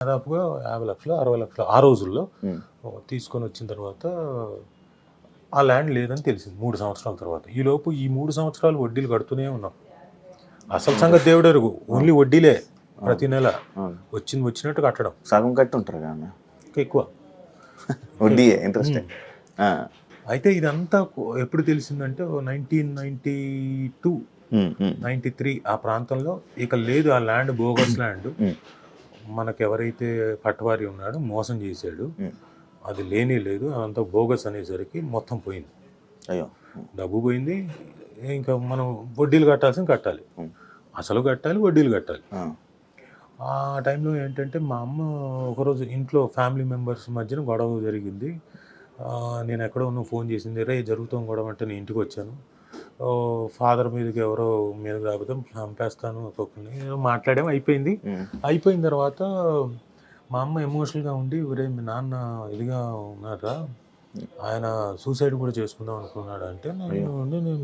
దాదాపుగా 50 లక్షలు 60 లక్షలు ఆ రోజుల్లో తీసుకొని వచ్చిన తర్వాత ఆ ల్యాండ్ లేదని తెలిసింది 3 సంవత్సరాల తర్వాత. ఈలోపు ఈ 3 సంవత్సరాలు వడ్డీలు కడుతూనే ఉన్నాం. అసలు సంగతి దేవుడెరుగు, ఓన్లీ వడ్డీలే ప్రతి నెల వచ్చినట్టు కట్టడం. సగం కట్టి ఉంటారు కానీ ఎక్కువ వడ్డీ ఇంట్రెస్ట్. అయితే ఇదంతా ఎప్పుడు తెలిసిందంటే 1992 93 ఆ ప్రాంతంలో ఇక లేదు, ఆ ల్యాండ్ బోగస్ ల్యాండ్, మనకు ఎవరైతే పట్టవారి ఉన్నాడో మోసం చేశాడు, అది లేనే లేదు, అదంతా బోగస్ అనేసరికి మొత్తం పోయింది. అయ్యో, డబ్బు పోయింది. ఇంకా మనం వడ్డీలు కట్టాలి, అసలు కట్టాలి, వడ్డీలు కట్టాలి. ఆ టైంలో ఏంటంటే మా అమ్మ ఒకరోజు ఇంట్లో ఫ్యామిలీ మెంబర్స్ మధ్యన గొడవ జరిగింది. నేను ఎక్కడో ఉన్న ఫోన్ చేసింది, రే జరుగుతాం గొడవ అంటే నేను ఇంటికి వచ్చాను, ఫాదర్ మీదకి ఎవరో మీద రాకపోతే చంపేస్తాను ఒక్కొక్కరిని మాట్లాడాం. అయిపోయిన తర్వాత మా అమ్మ ఎమోషనల్గా ఉండి, ఒరే మీ నాన్న ఇదిగా ఉన్నారా, ఆయన సూసైడ్ కూడా చేసుకుందాం అనుకున్నాడు అంటే, నేను